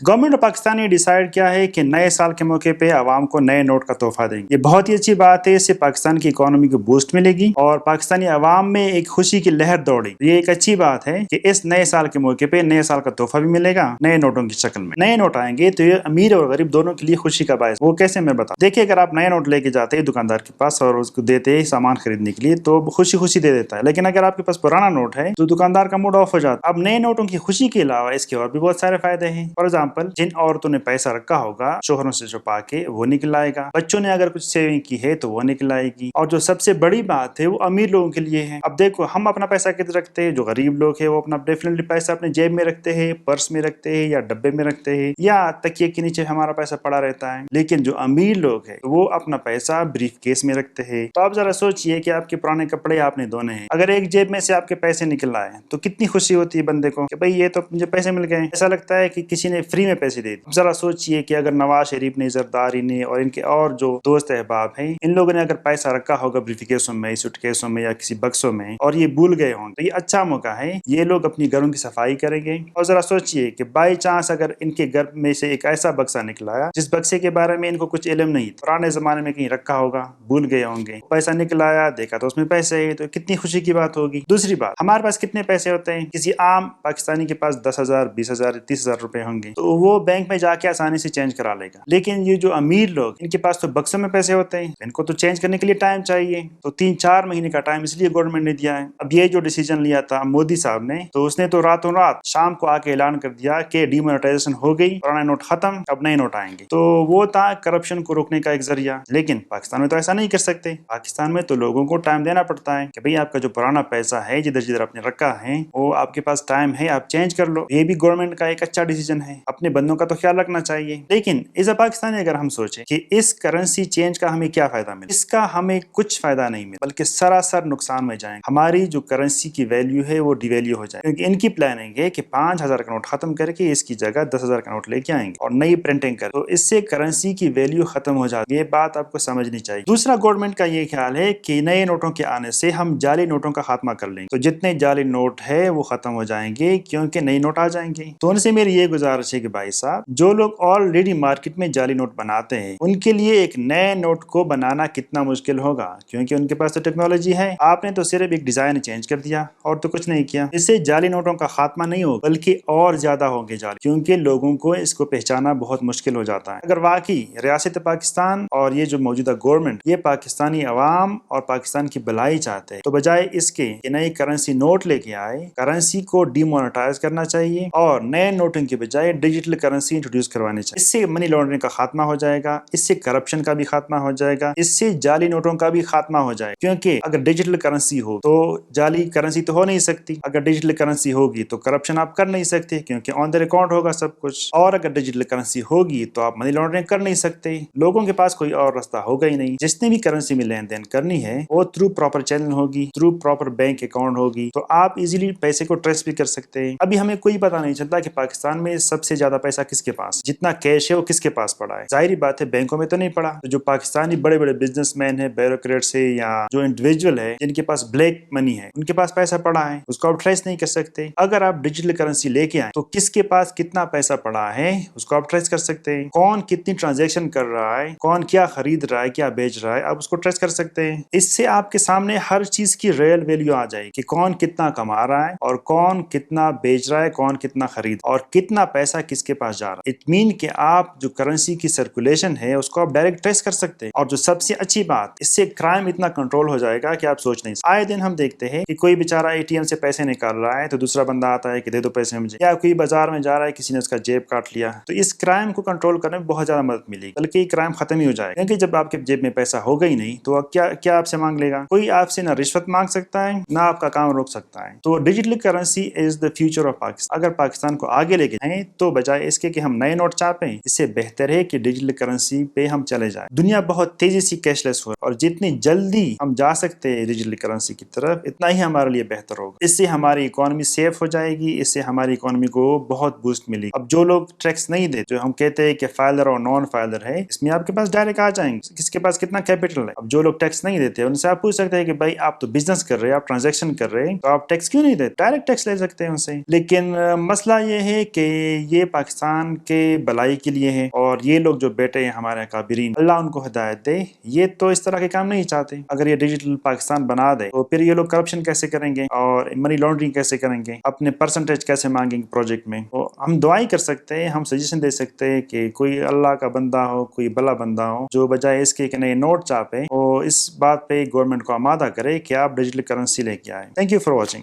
Government of Pakistan ने decide किया है कि नए साल के मौके पे आवाम को नए नोट का तोहफा देंगे। ये बहुत ही अच्छी बात है, इससे पाकिस्तान की इकोनॉमी को बूस्ट मिलेगी और पाकिस्तानी आवाम में एक खुशी की लहर दौड़ेगी। ये एक अच्छी बात है कि इस नए साल के मौके पे नए साल का तोहफा भी मिलेगा नए नोटों की शक्ल में। नए नोट आएंगे तो ये अमीर और गरीब दोनों के लिए खुशी का बायस। वो कैसे, मैं बता। देखिए, अगर आप नए नोट लेके जाते हैं दुकानदार के पास और उसको देते हैं सामान खरीदने के लिए तो खुशी खुशी दे देता है, लेकिन अगर आपके पास पुराना नोट है तो दुकानदार का मूड ऑफ हो जाता है। अब नए नोटों की खुशी के अलावा इसके और भी बहुत सारे फायदे हैं। फॉर एग्जाम्पल, जिन औरतों ने पैसा रखा होगा शोहरों से छुपा के, वो निकल आएगा। बच्चों ने अगर कुछ सेविंग की है तो वो निकल आएगी। और जो सबसे बड़ी बात है वो अमीर लोगों के लिए है। अब देखो, हम अपना पैसा किधर रखते हैं? जो गरीब लोग है वो अपना डेफिनेटली पैसा अपने जेब में रखते हैं, पर्स में रखते हैं या डब्बे में रखते हैं या तकिए के नीचे हमारा पैसा पड़ा रहता है। लेकिन जो अमीर लोग है वो अपना पैसा ब्रीफ केस में रखते हैं। तो आप जरा सोचिए कि आपके पुराने कपड़े आपने धोने हैं, अगर एक जेब में से आपके पैसे निकल आए तो कितनी खुशी होती है बंदे को कि भाई ये तो मुझे पैसे मिल गए। ऐसा लगता है कि किसी ने फ्री में पैसे दे दिए। जरा सोचिए कि अगर नवाज शरीफ ने, जरदारी ने और इनके और जो दोस्त अहबाब हैं, इन लोगों ने अगर पैसा रखा होगा ब्रीफकेसों में, सूटकेसों में या किसी बक्सों में और ये भूल गए हों तो ये अच्छा मौका है, ये लोग अपनी घरों की सफाई करेंगे। और जरा सोचिए कि बाई चांस अगर इनके घर में से एक ऐसा बक्सा निकला जिस बक्से के बारे में इनको कुछ इल्म नहीं, पुराने जमाने में कहीं रखा होगा, भूल गए होंगे, पैसा निकल आया, देखा तो उसमें पैसे है, तो कितनी खुशी की बात होगी। दूसरी बात, हमारे पास कितने पैसे होते हैं? किसी आम पाकिस्तानी के पास 10,000, 20,000, 30,000 रुपए होंगे तो वो बैंक में जाके आसानी से चेंज करा लेगा। लेकिन ये जो अमीर लोग, इनके पास तो बक्सों में पैसे होते हैं, इनको तो चेंज करने के लिए टाइम चाहिए। तो 3-4 महीने का टाइम इसलिए गवर्नमेंट ने दिया है। अब ये जो डिसीजन लिया था मोदी साहब ने, तो उसने तो रातों रात शाम को आके ऐलान कर दिया कि डिमोनेटाइजेशन हो गई, पुराने नोट खत्म, अब नए नोट आएंगे। तो वो था करप्शन को रोकने का एक जरिया। लेकिन पाकिस्तान में तो ऐसा नहीं कर सकते। पाकिस्तान में तो लोगों को टाइम देना पड़ता है कि भाई आपका जो पुराना पैसा है जिधर जिधर आपने रखा है वो आपके पास टाइम है, आप चेंज कर लो। ये भी गवर्नमेंट का एक अच्छा डिसीजन है। अपने बंदों का तो ख्याल रखना चाहिए। लेकिन एज अ पाकिस्तानी अगर हम सोचें कि इस करेंसी चेंज का हमें क्या फायदा मिले, इसका हमें कुछ फायदा नहीं मिले, बल्कि सरासर नुकसान में जाएंगे। हमारी जो करेंसी की वैल्यू है वो डिवैल्यू हो जाए, क्योंकि इनकी प्लानिंग है कि 5,000 का नोट खत्म करके इसकी जगह 10,000 का नोट लेके आएंगे और नई प्रिंटिंग कर, तो इससे करेंसी की वैल्यू खत्म हो जाती है। ये बात आपको समझनी चाहिए। दूसरा, गवर्नमेंट का ये ख्याल है कि नए नोटों के आने से हम जाली नोटों का खात्मा कर लेंगे। तो जितने जाली नोट है वो खत्म हो जाएंगे क्योंकि नए नोट आ जाएंगे। तो उनसे मेरी ये गुजारिश है कि भाई साहब, जो लोग ऑलरेडी मार्केट में जाली नोट बनाते हैं उनके लिए एक नए नोट को बनाना कितना मुश्किल होगा, क्योंकि उनके पास तो टेक्नोलॉजी है। आपने तो सिर्फ एक डिजाइन चेंज कर दिया और तो कुछ नहीं किया। इससे जाली नोटों का खात्मा नहीं होगा, बल्कि और ज्यादा होंगे जाली, क्योंकि लोगों को इसको पहचाना बहुत मुश्किल हो जाता है। अगर वाकई रियासत पाकिस्तान और ये जो मौजूदा गवर्नमेंट ये पाकिस्तानी अवाम और पाकिस्तान की भलाई चाहते हैं, तो बजाय इसके नई करेंसी नोट लेके आए, करेंसी को डिमोनेटाइज करना चाहिए और नए नोटों के बजाय डिजिटल करेंसी इंट्रोड्यूस करवानी चाहिए। इससे मनी लॉन्ड्रिंग का खात्मा हो जाएगा, इससे करप्शन का भी खात्मा हो जाएगा, इससे जाली नोटों का भी खात्मा हो जाएगा। क्योंकि अगर डिजिटल करेंसी हो तो जाली करेंसी तो हो नहीं सकती, अगर डिजिटल करेंसी होगी तो करप्शन आप कर नहीं सकते क्योंकि ऑन द रिकॉर्ड होगा सब कुछ, और अगर डिजिटल करेंसी होगी तो आप मनी लॉन्ड्रिंग कर नहीं सकते। लोगों के पास कोई और रास्ता होगा ही नहीं। जिसने भी करेंसी में लेन देन करनी है वो थ्रू प्रॉपर चैनल होगी, थ्रू प्रॉपर बैंक अकाउंट होगी, तो आप इजीली पैसे को ट्रेस भी कर सकते हैं। अभी हमें कोई पता नहीं चलता कि पाकिस्तान में सबसे ज्यादा पैसा किसके पास, जितना कैश है वो किसके पास पड़ा है। जाहिर बात है बैंकों में तो नहीं पड़ा। तो जो पाकिस्तानी बड़े बड़े बिजनेसमैन है, ब्यूरोक्रेट्स है या जो इंडिविजुअल है जिनके पास ब्लैक मनी है, उनके पास पैसा पड़ा है, उसको आप ट्रेस नहीं कर सकते। अगर आप डिजिटल करेंसी लेके आए तो किसके पास कितना पैसा पड़ा है उसको आप ट्रेस कर सकते हैं। कौन कितनी ट्रांजेक्शन कर रहा है, कौन क्या खरीद रहा है, क्या बेच रहा है, आप उसको ट्रेस कर सकते हैं। इससे आपके सामने हर चीज की रियल वैल्यू आ जाएगी कि कौन कितना कमा रहा है और कौन कितना बेच रहा है, कौन कितना खरीद और कितना पैसा किसके पास जा रहा है। इट मीन कि आप जो करेंसी की सर्कुलेशन है उसको आप डायरेक्ट ट्रेस कर सकते हैं। और जो सबसे अच्छी बात, इससे क्राइम इतना कंट्रोल हो जाएगा कि आप सोच नहीं सकते। आए दिन हम देखते हैं कि कोई बेचारा एटीएम से पैसे निकाल रहा है तो दूसरा बंदा आता है कि दे दो पैसे मुझे, या कोई बाजार में जा रहा है किसी ने उसका जेब काट लिया। तो इस क्राइम को कंट्रोल करने में बहुत ज्यादा मदद मिलेगी, बल्कि क्राइम खत्म ही हो जाएगा। क्योंकि जब आपके जेब में पैसा होगा ही नहीं तो क्या आपसे मांग लेगा? कोई आपसे ना रिश्वत मांग सकता है ना आपका काम रोक सकता है। तो digital currency is the future of Pakistan. अगर पाकिस्तान को आगे लेके जाएं तो बजाय इसके कि हम नए नोट छापें, इससे बेहतर है कि डिजिटल करेंसी पे हम चले जाएं। दुनिया बहुत तेजी से कैशलेस हो और जितनी जल्दी हम जा सकते हैं डिजिटल करेंसी की तरफ इतना ही हमारे लिए बेहतर होगा। इससे हमारी इकोनॉमी सेफ हो जाएगी, इससे हमारी इकोनॉमी को बहुत बूस्ट मिलेगी। अब जो लोग टैक्स नहीं देते, जो हम कहते हैं कि फाइलर और नॉन फाइलर है, इसमें आपके पास डायरेक्ट आ जाएंगे किसके पास कितना कैपिटल है। अब जो लोग टैक्स नहीं देते उनसे आप पूछ सकते हैं कि भाई आप तो बिजनेस कर रहे हैं, आप ट्रांजैक्शन कर रहे हैं, तो आप टैक्स क्यों नहीं देते? डायरेक्ट टैक्स ले सकते हैं उनसे। लेकिन मसला ये है कि ये پاکستان کے بلائی کے لیے ہے، اور یہ لوگ جو بیٹے ہیں ہمارے اکابرین، اللہ ان کو ہدایت دے، یہ تو اس طرح کے کام نہیں چاہتے۔ اگر یہ ڈیجیٹل پاکستان بنا دے تو پھر یہ لوگ کرپشن کیسے کریں گے اور منی لانڈرنگ کیسے کریں گے، اپنے پرسنٹیج کیسے مانگیں گے پروجیکٹ میں۔ تو ہم دعائیں کر سکتے ہیں، ہم سجیشن دے سکتے ہیں کہ کوئی اللہ کا بندہ ہو، کوئی بلا بندہ ہو، جو بجائے اس کے کہ نئے نوٹ چھاپے، اور اس بات پہ گورنمنٹ کو آمادہ کرے کہ آپ ڈیجیٹل کرنسی لے کے آئیں۔ Thank you for watching.